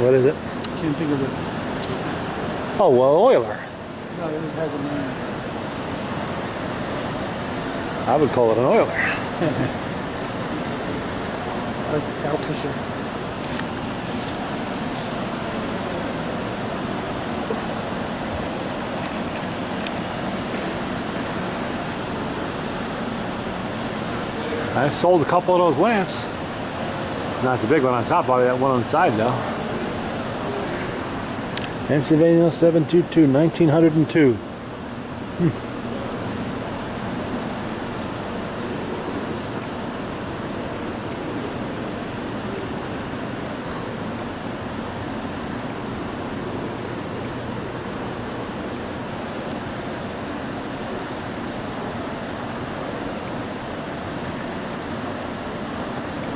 What is it? Can't think of it. Oh, well, oiler. No, it has a name. I would call it an oiler. I like the cowfisher. I sold a couple of those lamps. Not the big one on top, probably that one on the side though. Pennsylvania 722, 1902.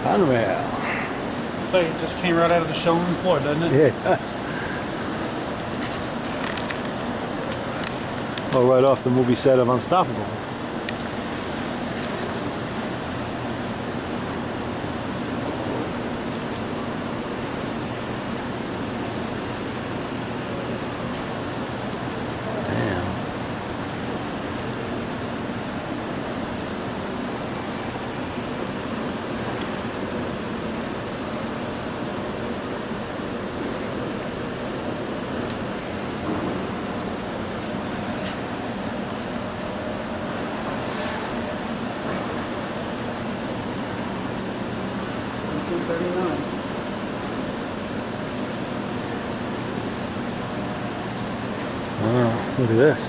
Unreal. It's like it just came right out of the showroom floor, doesn't it? Yeah, it does. Oh, right off the movie set of Unstoppable. Oh, look at this.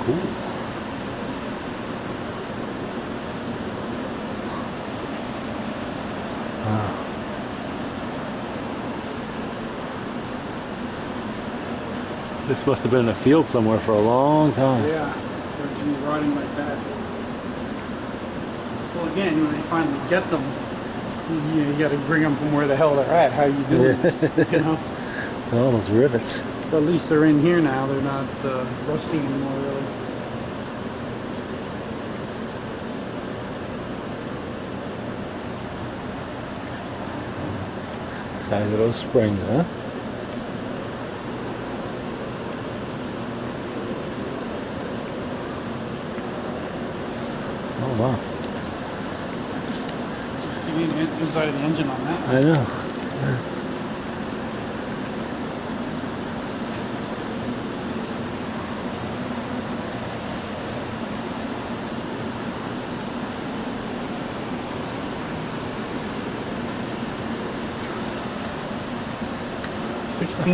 Cool. Wow. This must have been in a field somewhere for a long time. Yeah, they're to be rotting like that. Well, again, when they finally get them, you got to bring them from where the hell they're at. How you doing this? You know? Oh, those rivets. But at least they're in here now. They're not rusty anymore, really. Size of those springs, huh? Oh wow. Just see the inside of the engine on that. I know. Yeah.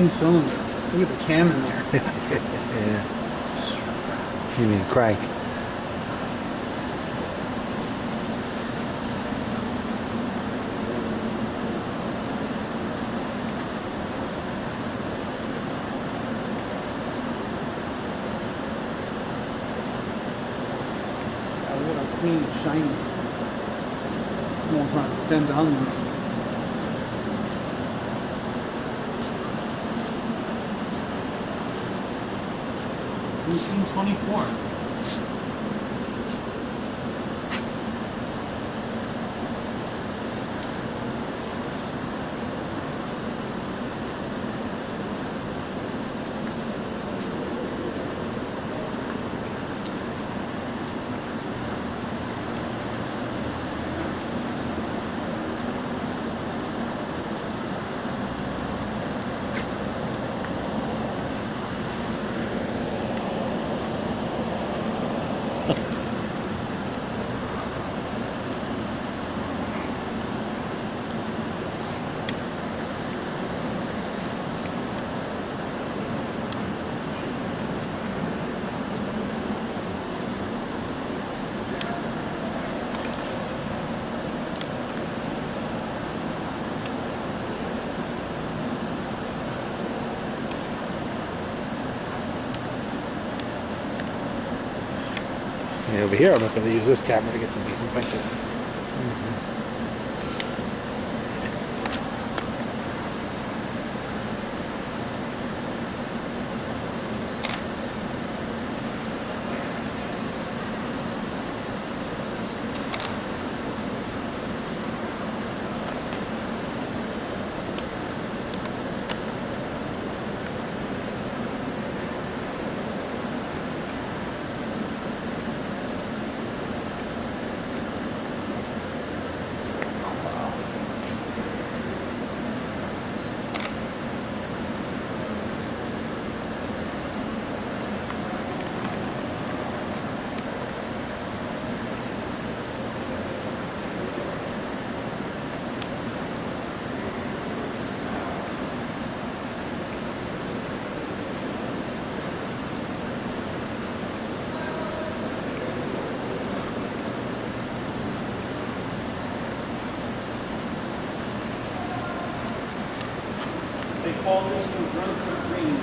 Cylinder. Look at the cam in there. Yeah. You mean crank? What a clean, shiny. Almost not dent on them. 1924. And over here, I'm not going to use this camera to get some decent pictures. They call this one Brunswick Green.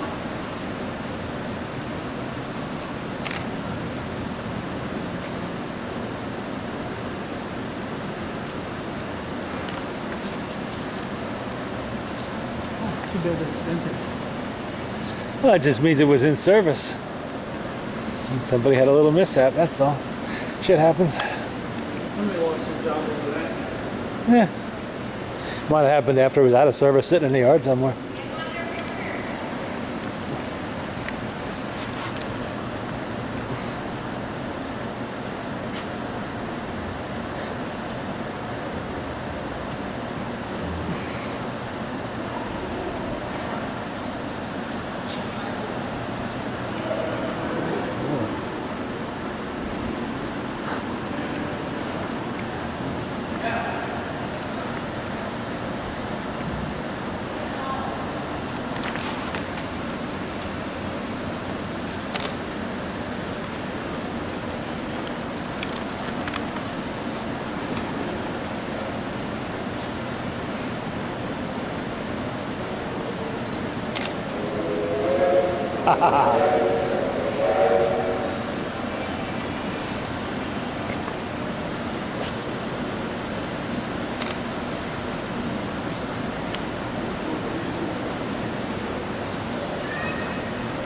Oh, it's too bad it's dented. Well, that just means it was in service. And somebody had a little mishap, that's all. Shit happens. Somebody lost their job over that. Yeah. Might have happened after it was out of service, sitting in the yard somewhere.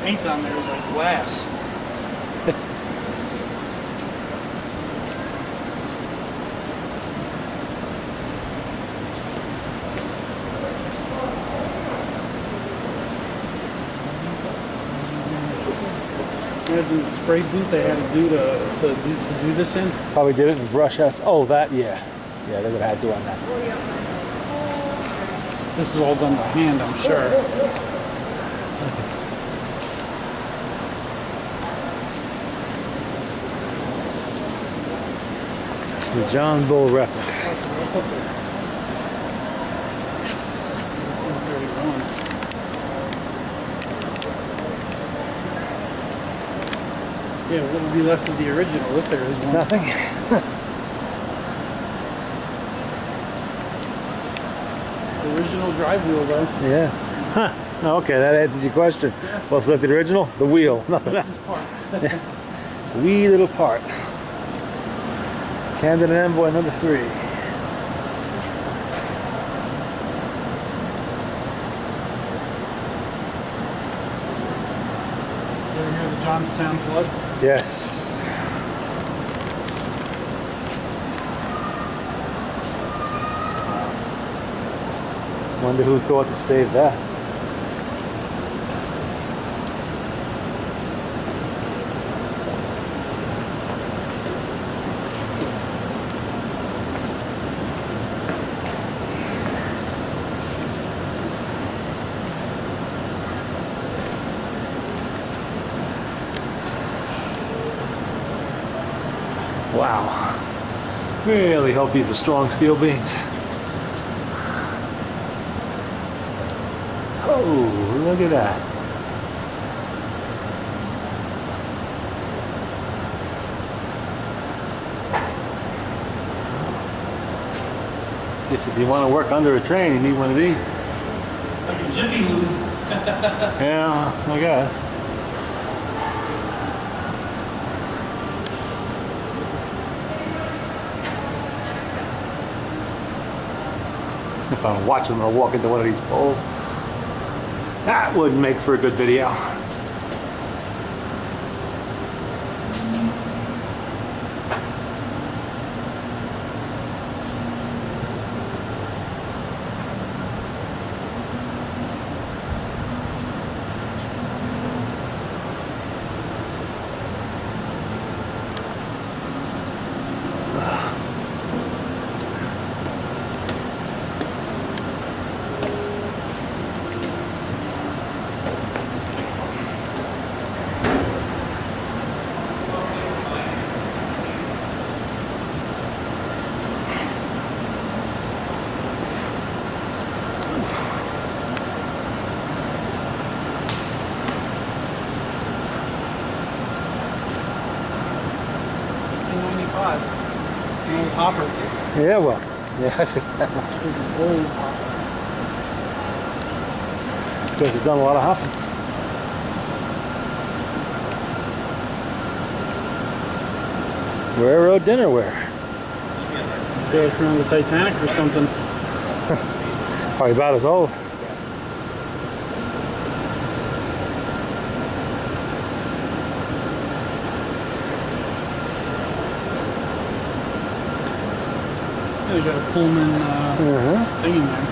Paint on there is like glass. Imagine the spray booth they had to do to do this in. Probably did it in brush outs. Oh, that, yeah. Yeah, they would have had to on that. This is all done by hand, I'm sure. The John Bull replica. 1831. Yeah, what would be left of the original if there is one? Nothing. The original drive wheel, though. Yeah. Huh. Okay, that answers your question. Yeah. What's left of the original? The wheel. Nothing This else. is parts. Wee little part. Camden Envoy number 3. You ever hear the Johnstown flood? Yes. Wonder who thought to save that. Wow. Really hope these are strong steel beams. Oh, look at that. Guess if you want to work under a train, you need one of these. Like a Jiffy Lube. Yeah, I guess. If I'm watching them, I'll walk into one of these poles. That wouldn't make for a good video. An old hopper. Yeah, well, yeah, I think that much. It's an old hopper. It's because it's done a lot of hopping. Railroad dinnerware. Goes around the Titanic or something. Probably about as old. Yeah, they got a Pullman thing in there.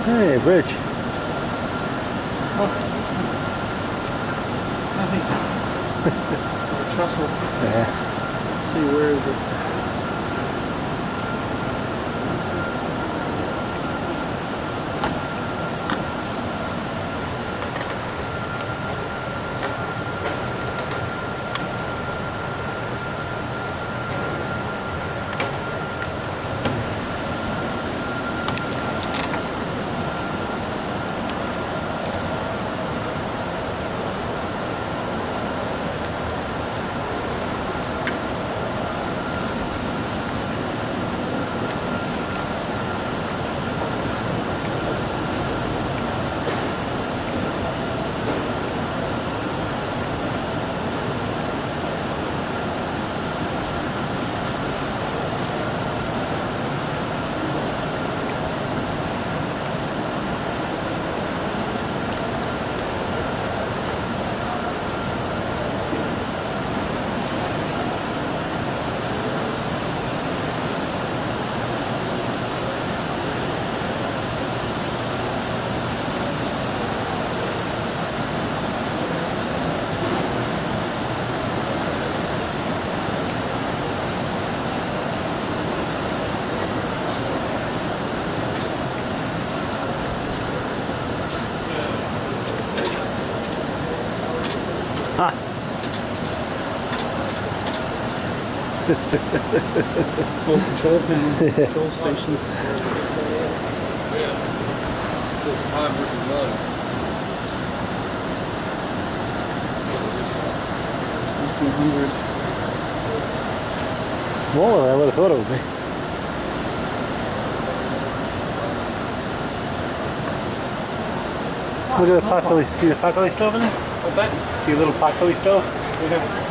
Hey, bridge. Oh. Nice. Or trestle. Yeah. Let's see, where is it? Ha! Full control panel, control station. 1800. Smaller than I would have thought it would be. Look at the potbelly. See the potbelly stove in there? What's that? See a little potbelly stove? Yeah.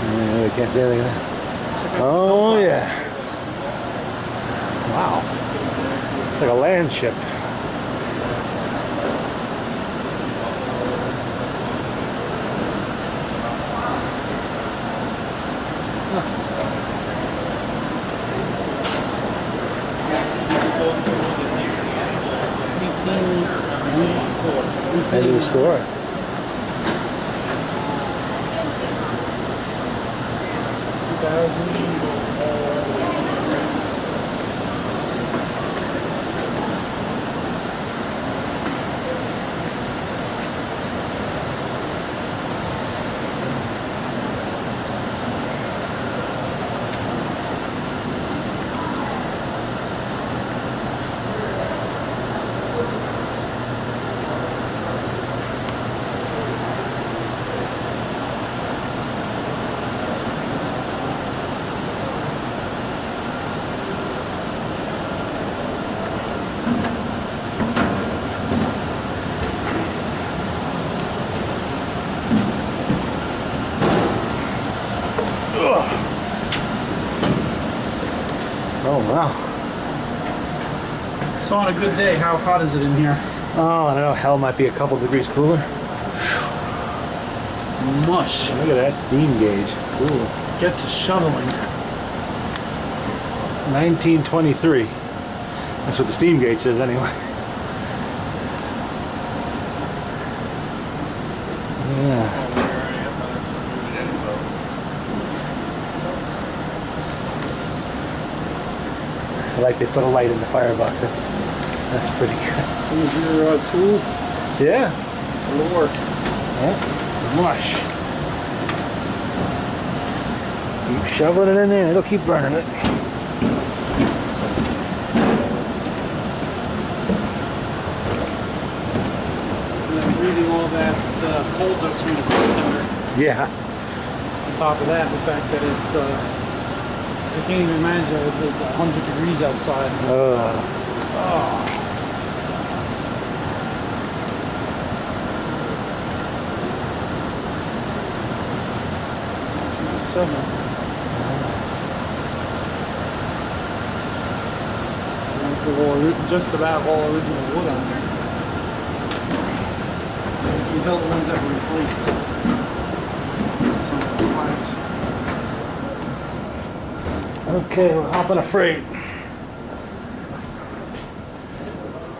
Yeah, we can't see anything there. Oh yeah. Wow. It's like a land ship. Had to restore it. So on a good day, how hot is it in here? Oh, I don't know. Hell might be a couple degrees cooler. Mush. Look at that steam gauge. Cool. Get to shoveling. 1923. That's what the steam gauge says anyway. Yeah. I like they put a light in the firebox. That's pretty good. Here's your tool. Yeah. It'll work. Yeah. Mush. Keep shoveling it in there and it'll keep burning it. And then breathing all that coal dust from the coal tender. Yeah. On top of that, the fact that it's, I can't even imagine it's 100 degrees outside. Oh. 7. That's just about all original wood on there. You can tell the ones that were replaced. Some of the slats. Okay, we're hopping a freight.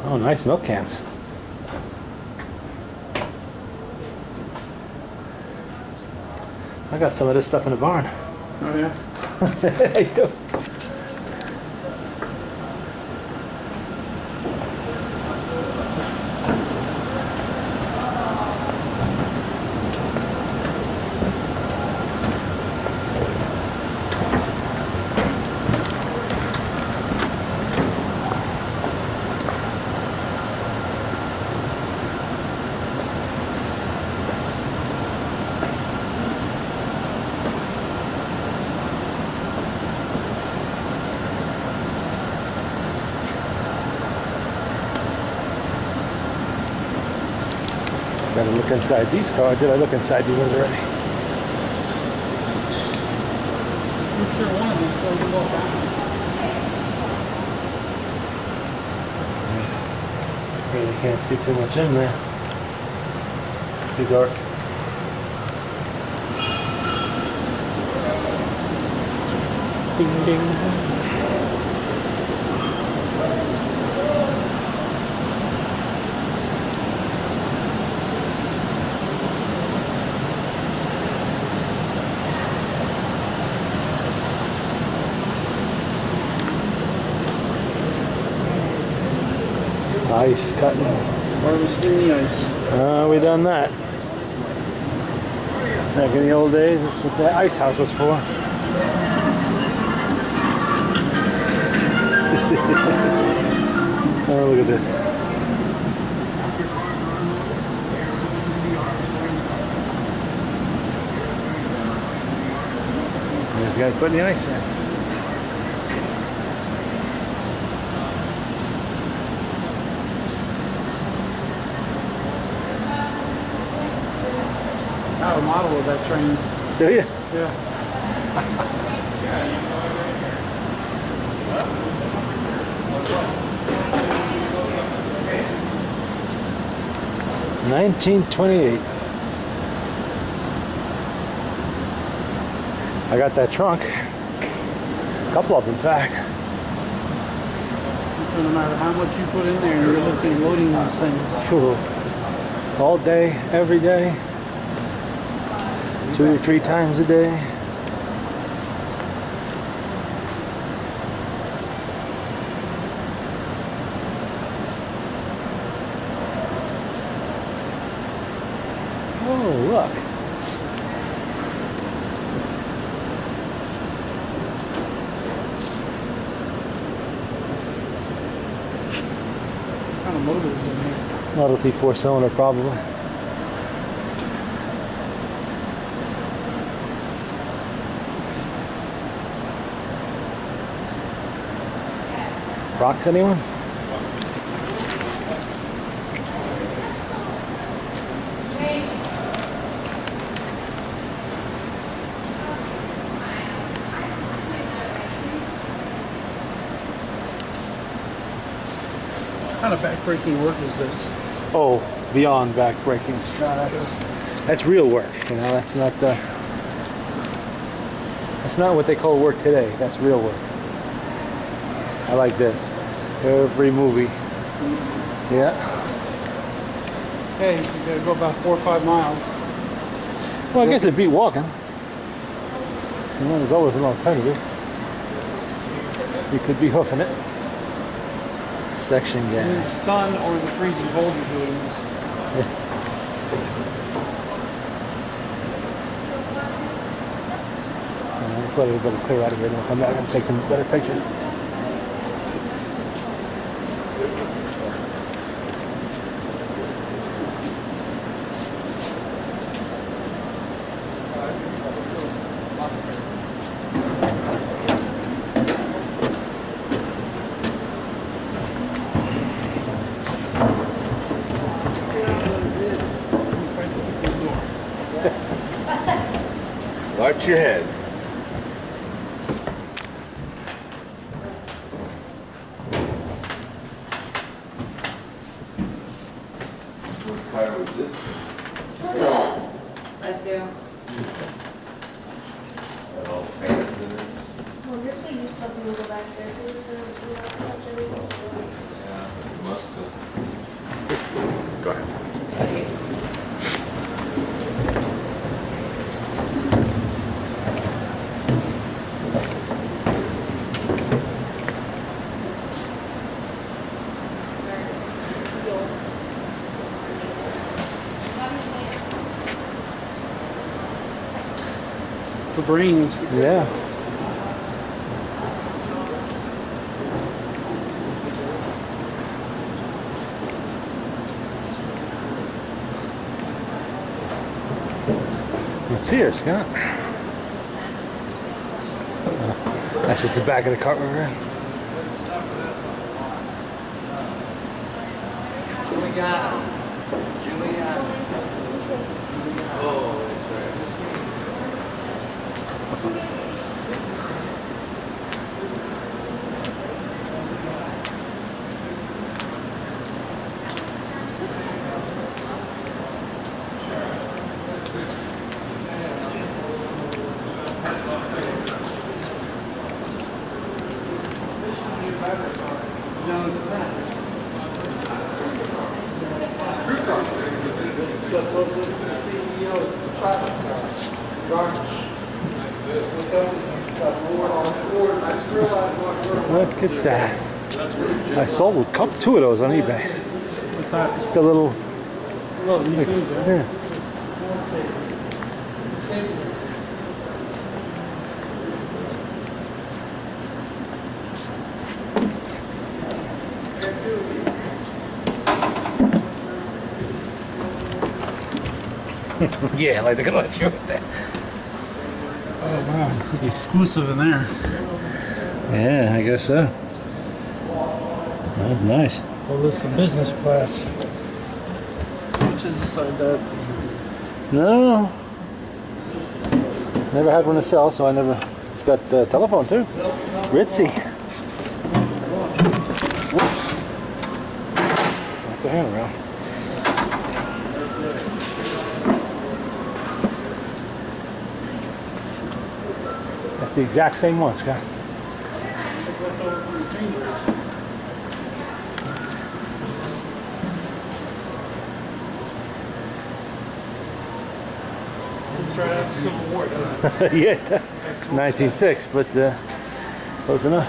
Oh, nice milk cans. I got some of this stuff in the barn. Oh yeah? I do. Better look inside these cars. Did I look inside these ones already? I'm sure one of them so you walk out. Really can't see too much in there. Too dark. Ding ding. Ice cutting. Harvesting the ice. We done that. Back in the old days, that's what the ice house was for. Oh, look at this. There's the guy putting the ice in. I have a model of that train. Do you? Yeah. 1928. I got that trunk. A couple of them, in fact. So no matter how much you put in there, you're lifting and loading those things. Cool. All day, every day. 2 or 3 times a day. Oh, look. What kind of motor is in here? Model T 4-cylinder, probably. Rocks, anyone? kind of backbreaking work is this? Oh, beyond backbreaking. No, that's real work. You know, that's not what they call work today. That's real work. I like this. Every movie. Yeah. Hey, you gotta go about 4 or 5 miles. Well, I guess it'd beat walking. You know, there's always an alternative. You could be hoofing it. Section In the gas. sun or in the freezing cold, you're doing this. Let's let everybody clear out of here and we'll come back and take some better pictures. Watch your head. What car was this? Bless you. Got all fans in it. Well, if they use something to go back there, because it's going to Yeah, it must have. Go ahead. It's the brains. Yeah. What's here, Scott? Oh, that's just the back of the cart we're in. Look at that. I sold two of those on eBay. What's that? Just a little. Well, these things are. Yeah. Yeah, like they're gonna let you with that. Oh, wow. It's exclusive in there. Yeah, I guess so. That's nice. Well, this is the business class. How much is this like that? No. Never had one to sell, so I never. It's got telephone too. Ritzy. Whoops. Knock the hand around. That's the exact same one, Scott. Try out the Civil War, doesn't it? Yeah, it does. 1906, but close enough.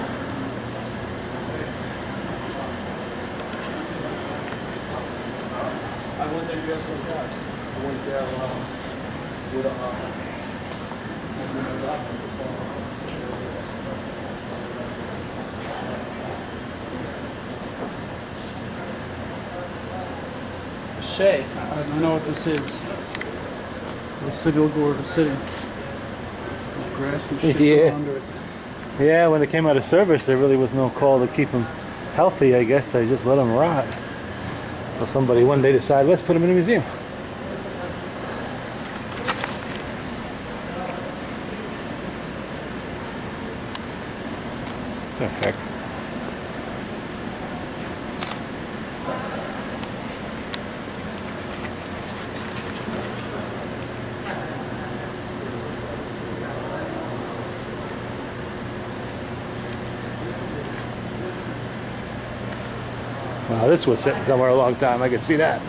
I went there, guess what I got? I went there with a Shay. I know what this is. The Civil War of the city. Grass and shit Yeah. under it. Yeah, when they came out of service, there really was no call to keep them healthy. I guess they just let them rot. So somebody one day decided, let's put them in a museum. Perfect. No, this was sitting somewhere a long time. I could see that.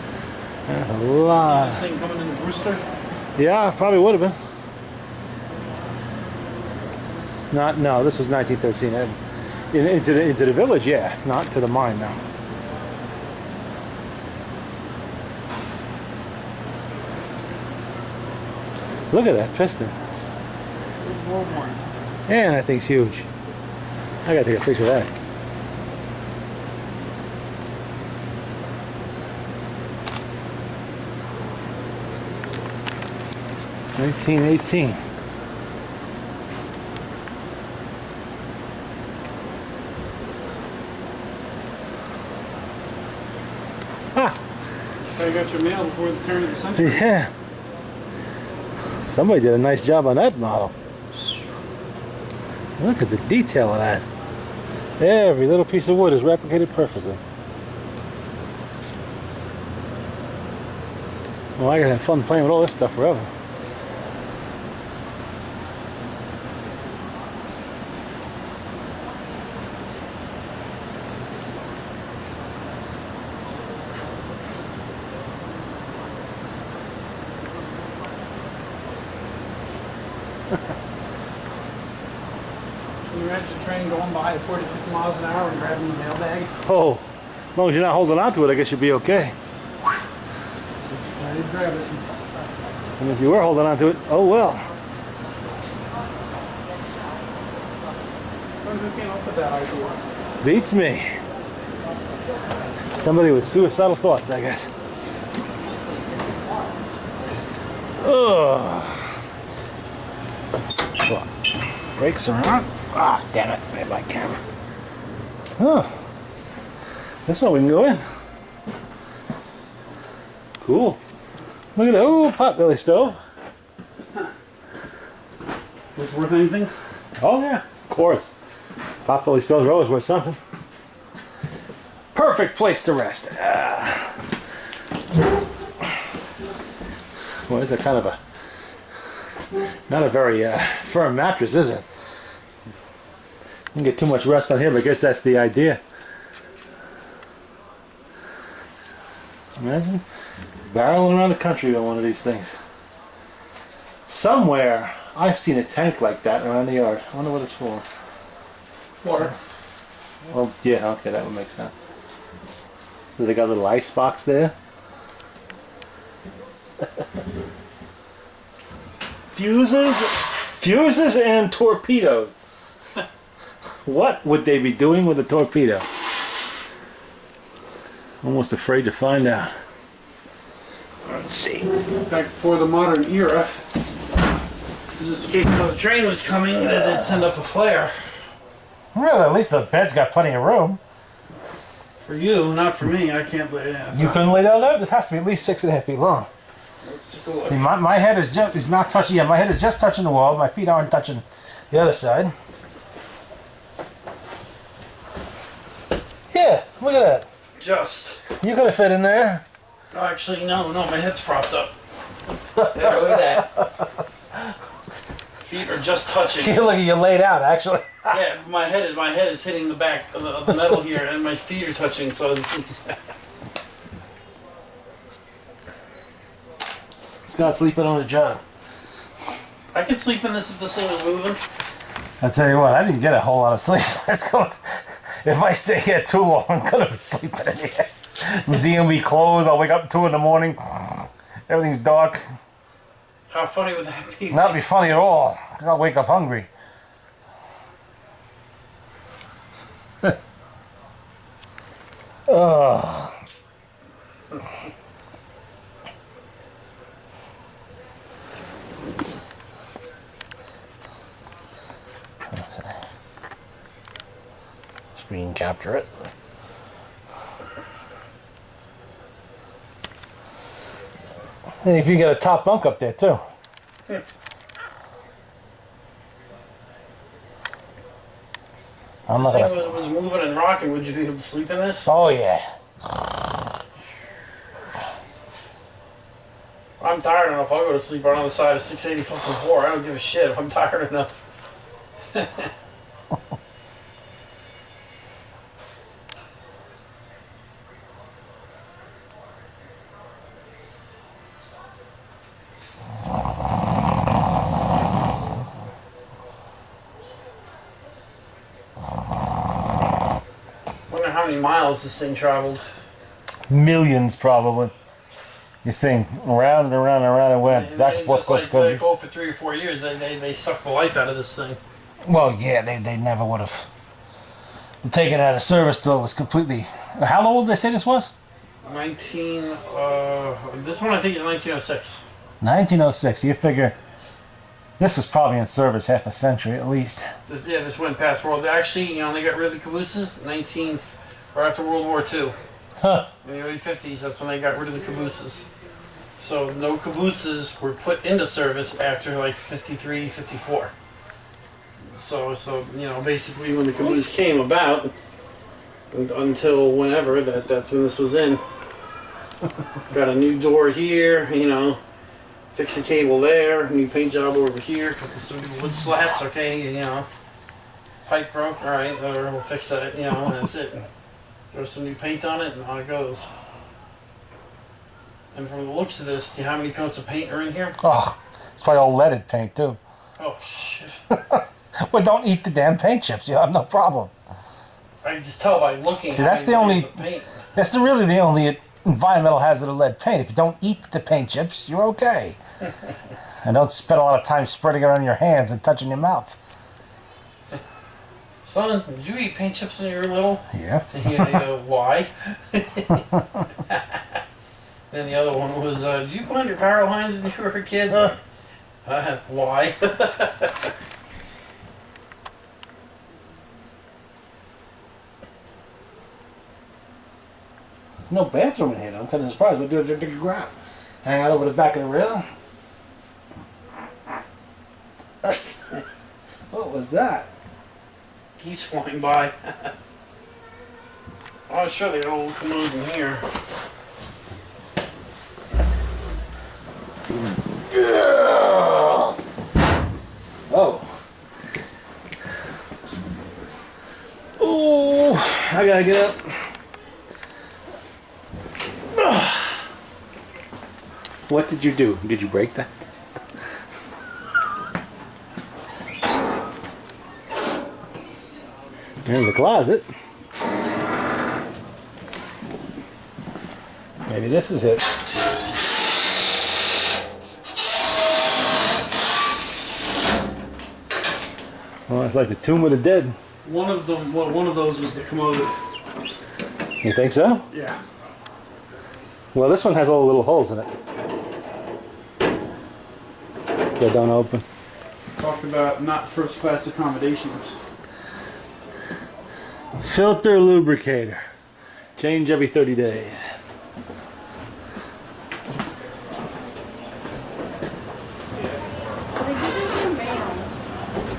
That's a See lot. this thing coming in the Brewster? Yeah, probably would have been. Not, no, this was 1913. Into the village, yeah. Not to the mine, no. Look at that piston. World War. Man, that thing's huge. I gotta take a picture of that. $1918. Ah, So you got your mail before the turn of the century. yeah. Somebody did a nice job on that model. Look at the detail of that. Every little piece of wood is replicated perfectly. Well, I can have fun playing with all this stuff forever. Can you imagine a train going by at 40, 50 miles an hour and grabbing the mailbag? Oh, as long as you're not holding on to it, I guess you'll be okay. I did grab it. And if you were holding on to it, oh well. Who came up with that idea? Beats me. Somebody with suicidal thoughts, I guess. Ugh. What? Brakes are on. Ah, damn it. I have my camera. Huh. This one we can go in. Cool. Look at that. Oh, potbelly stove. Was it worth anything? Oh, yeah. Of course. Potbelly stoves are always worth something. Perfect place to rest. Well, it's a kind of a not a very firm mattress, is it? You can get too much rest on here, but I guess that's the idea. Imagine barreling around the country on one of these things. Somewhere I've seen a tank like that around the yard. I wonder what it's for. Water. Oh, yeah, okay, that would make sense. So they got a little ice box there. Fuses and torpedoes. What would they be doing with a torpedo? Almost afraid to find out. Let's see. Back before the modern era, just in case another train was coming, they'd send up a flare. Well, at least the bed's got plenty of room. For you, not for me. I can't lay down. You couldn't lay down there? This has to be at least 6.5 feet long. Let's take a look. See, my head is not touching. Yeah, my head is just touching the wall. My feet aren't touching the other side. Yeah, look at that. Just. You could have fit in there. Oh, actually, no, my head's propped up. Yeah, look at that. Feet are just touching. You look, you laid out actually. Yeah, my head is hitting the back of the metal here, and my feet are touching. So Scott sleeping on the job. I can sleep in this if this thing is moving. I tell you what, I didn't get a whole lot of sleep. Let's go. If I stay here too long, I'm gonna be sleeping in here. Museum will be closed. I'll wake up at 2 in the morning. Everything's dark. How funny would that be? Not be funny at all. 'Cause I'll wake up hungry. Ugh. Screen capture it. And if you get a top bunk up there too. Yeah. I'm If not this gonna. thing was moving and rocking, would you be able to sleep in this? Oh yeah. I'm tired enough. I'll go to sleep right on the side of 680 fucking 4. I don't give a shit if I'm tired enough. how many miles this thing traveled. Millions, probably. You think around and around and around it went And back they and forth just across like the let country. it go for 3 or 4 years. They sucked the life out of this thing. Well, yeah, they never would have taken it out of service till it was completely. How old did they say this was? 19. This one I think is 1906. 1906. You figure this was probably in service half a century at least. This went past World. Actually, they got rid of the cabooses. Right after World War II. Huh. In the early 50s, that's when they got rid of the cabooses. So no cabooses were put into service after like 53, 54. So basically when the caboose came about, until whenever, that's when this was in. Got a new door here, fix a cable there, new paint job over here, some new wood slats, okay, pipe broke, alright, we'll fix that, and that's it. Throw some new paint on it and on it goes. And from the looks of this, do you know how many coats of paint are in here? Oh, it's probably all leaded paint too. Oh shit. Well, don't eat the damn paint chips. You'll have no problem. I can just tell by looking. See, that's the only. Paint. That's really the only environmental hazard of lead paint. If you don't eat the paint chips, you're okay. And don't spend a lot of time spreading it on your hands and touching your mouth. Son, did you eat paint chips when you were little? Yeah. Why? Then the other one was, did you put on your power lines when you were a kid? Why? No bathroom in here, though. I'm kind of surprised. We'll do a big grab. Hang out over the back of the rail. What was that? Geese flying by. Oh, sure, they got a little commode in here. Oh. Oh, I gotta get up. What did you do? Did you break that? In the closet. Maybe this is it. Well, it's like the tomb of the dead. One of those was the commode. You think so? Yeah. Well, this one has all the little holes in it. They don't open. Talked about not first class accommodations. Filter lubricator. Change every 30 days. They give this in the mail.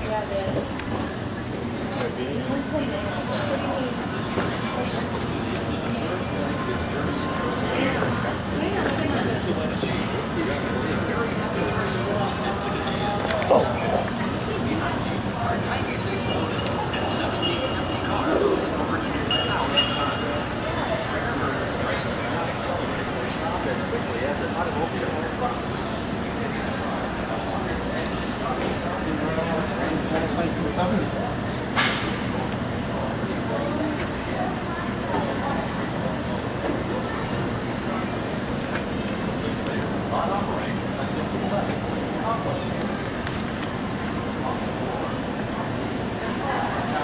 Yeah, it is. This one's the mail. What do you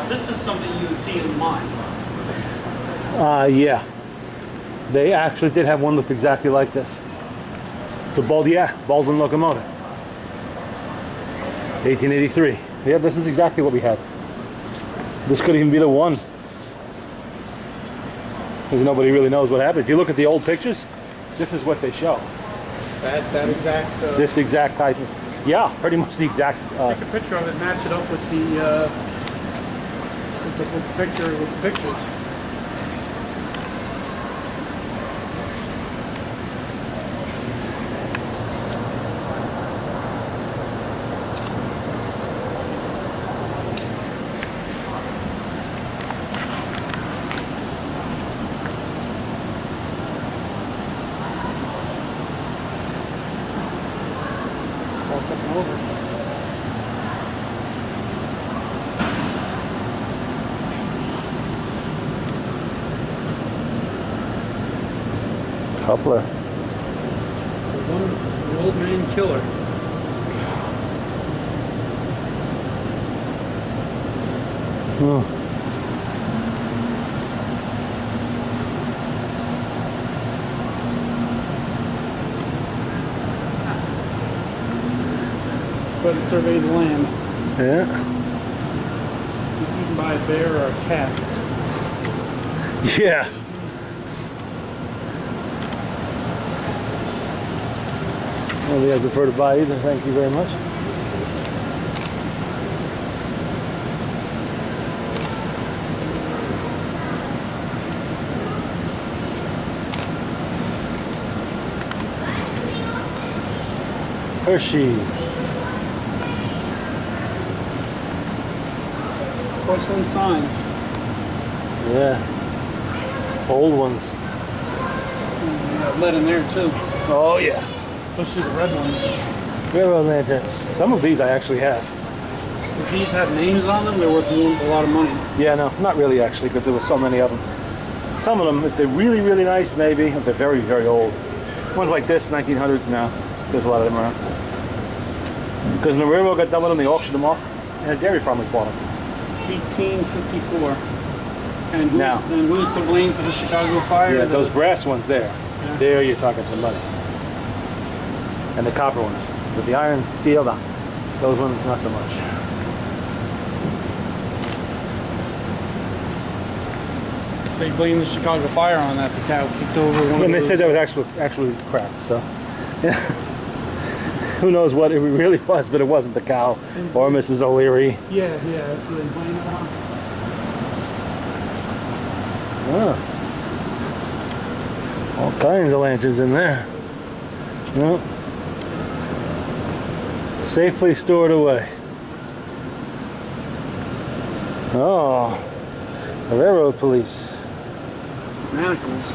This is something you would see in mine. Yeah. They actually did have one looked exactly like this. It's a Baldwin locomotive. 1883. Yeah, this is exactly what we had. This could even be the one. Because nobody really knows what happened. If you look at the old pictures, this is what they show. That exact. This exact type of. Yeah, pretty much the exact. Take a picture of it, match it up with the pictures. Coupler. The old man killer. Hmm. But to survey the land. Yeah. Eaten by a bear or a cat. Yeah. Well, we have prefer to buy either. Thank you very much. Hershey. Porcelain signs. Yeah. Old ones. They got lead in there too. Oh yeah. Especially the red ones. Railroad lanterns. Some of these I actually have. If these have names on them, they're worth a lot of money. Yeah, no, not really actually, because there were so many of them. Some of them, if they're really, really nice, maybe. If they're very, very old. Ones like this, 1900s now. There's a lot of them around. Because when the railroad got done with them, they auctioned them off, and dairy farmers bought them. 1854. And Now. who's to blame for the Chicago fire? Yeah, those brass ones there. Yeah. There you're talking some money. And the copper ones. But the iron, steel, no. Those ones, not so much. They blame the Chicago fire on that. The cow kicked over one And of they those. said that was actually crap, so. Yeah. Who knows what it really was, but it wasn't the cow or Mrs. O'Leary. Yeah, that's what they blame it on. Oh. All kinds of lanterns in there. Well, safely stored away. Oh, the railroad police. Manacles.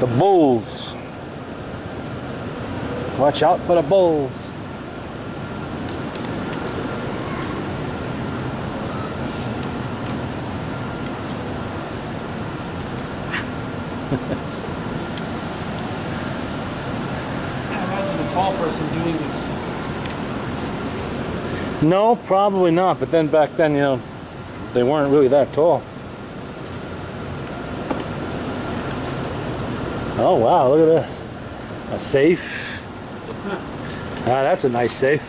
The bulls. Watch out for the bulls. I can't imagine a tall person doing this. No, probably not. But then back then, you know, they weren't really that tall. Oh wow, look at this. A safe. Ah, that's a nice safe.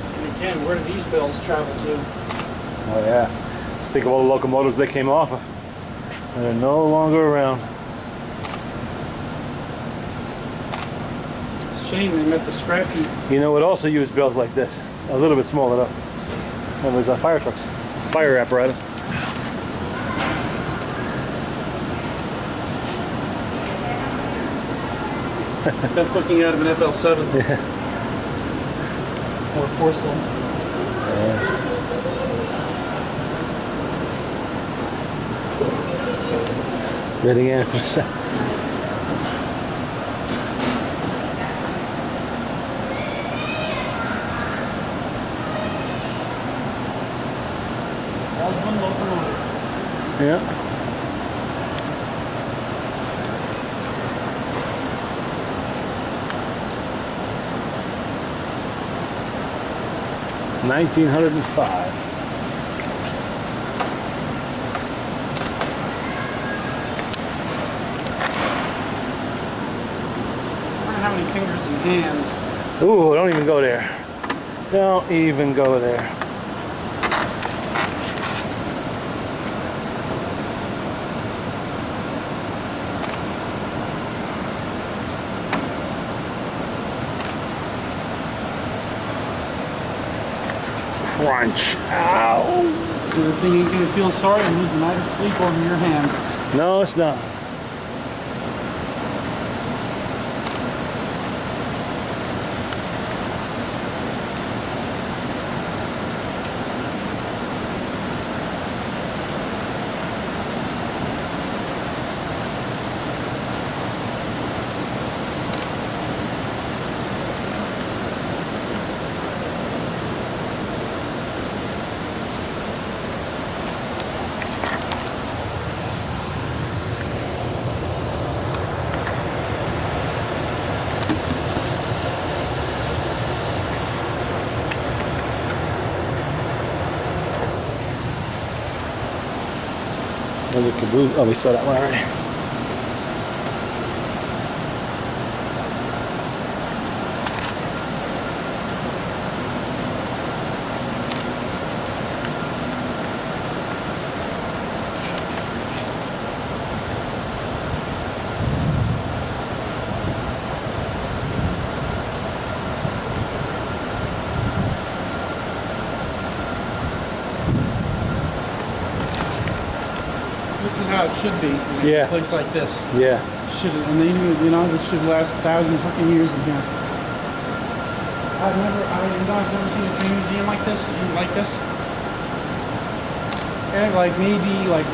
And again, where do these bills travel to? Oh yeah. Just think of all the locomotives they came off of. They're no longer around. It's a shame they met the scrap heap. You know what also used bills like this? It's a little bit smaller though. That was fire trucks. Fire apparatus. That's looking out of an FL7. Yeah. Or porcelain. Ready again for a sec. All one locomotive. Yeah. $1905. I wonder how many fingers and hands. Ooh, don't even go there. Don't even go there. Crunch. Ow. The thing ain't gonna feel sorry and lose a night of sleep over your hand. No, it's not. Another caboose. Oh, we saw that one already. This is how it should be. Yeah. A place like this. Yeah. Should, and they knew, you know, this should last 1,000 fucking years in here. I've never seen a train museum like this. And like maybe like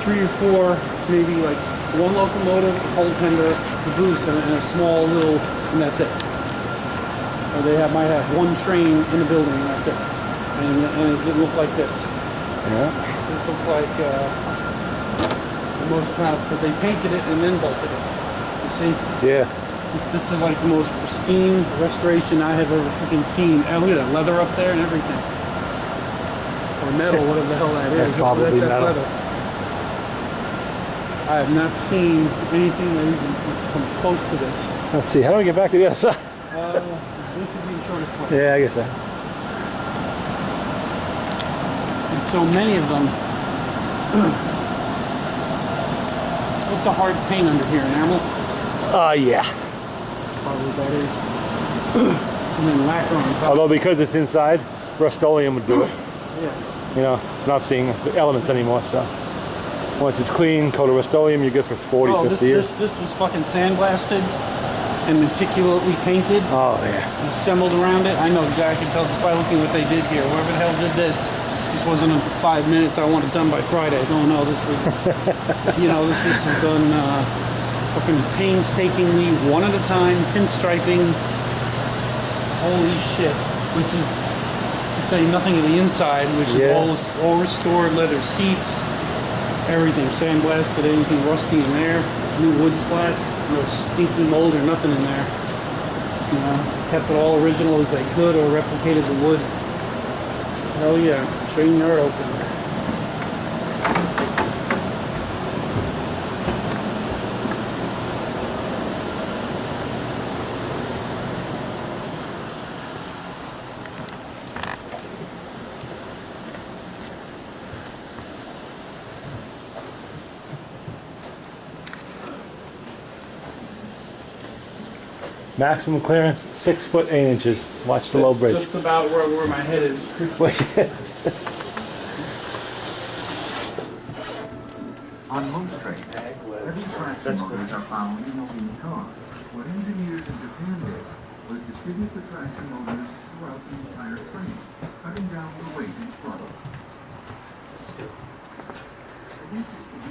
3 or 4, maybe like 1 locomotive, whole tender, caboose, and a small little, and that's it. Or they might have 1 train in the building, and that's it. And it didn't look like this. Yeah. This looks like the most kind of, but they painted it and then bolted it. You see? Yeah. This is like the most pristine restoration I have ever freaking seen. And look at that leather up there and everything. Or metal, whatever the hell that is. That's probably metal. leather. I have not seen anything that even comes close to this. Let's see. How do we get back to the other side? This would be the shortest way. Yeah, I guess so. And so many of them. What's a hard paint under here? Enamel? Yeah. Probably what that is. And then lacquer on top. Although because it's inside, Rust-Oleum would do it. Yeah. You know, it's not seeing the elements anymore, so. Once it's clean, coat of Rust-Oleum, you're good for 40, 50 years. This was fucking sandblasted and meticulously painted Oh, yeah. and assembled around it. I know exactly. I can tell just by looking what they did here. Whoever the hell did this wasn't in 5 minutes. I want it done by Friday. No, this was, you know, this was done fucking painstakingly, one at a time, pinstriping. Holy shit. Which is to say nothing of the inside, which is all restored, leather seats, everything sandblasted, anything rusty in there, new wood slats, no stinky mold or nothing in there. You know, kept it all original as they could or replicated the wood. Hell yeah, train yard open. Maximum clearance, 6 foot 8 inches. Watch the low bridge. Just about where my head is. On most trains, heavy traction motors are found in the lean car. What engineers in Japan did was distribute the traction motors throughout the entire train, cutting down the weight and throttle.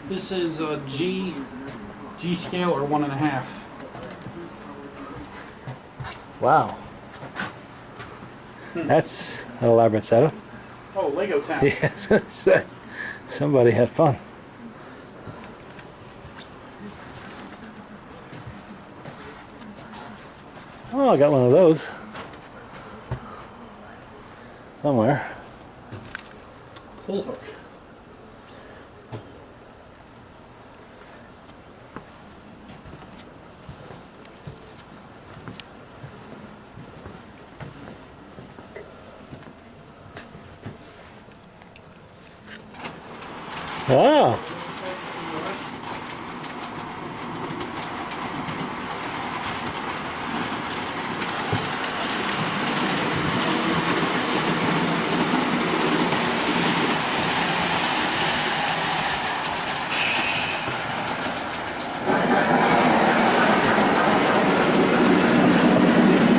This is a G scale or 1.5. Wow. That's an elaborate setup. Oh, Lego Town. Yeah, I was gonna say, somebody had fun. Oh, I got one of those. Somewhere. Pull hook. Oh.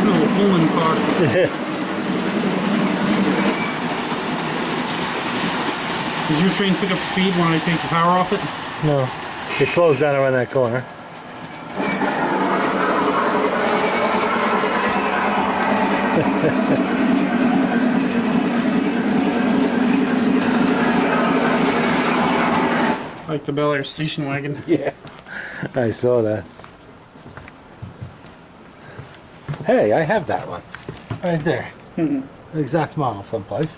No, a Pullman car. Does your train pick up speed when I take the power off it? No. It slows down around that corner. Like the Bel Air station wagon. Yeah. I saw that. Hey, I have that one. Right there. The exact model someplace.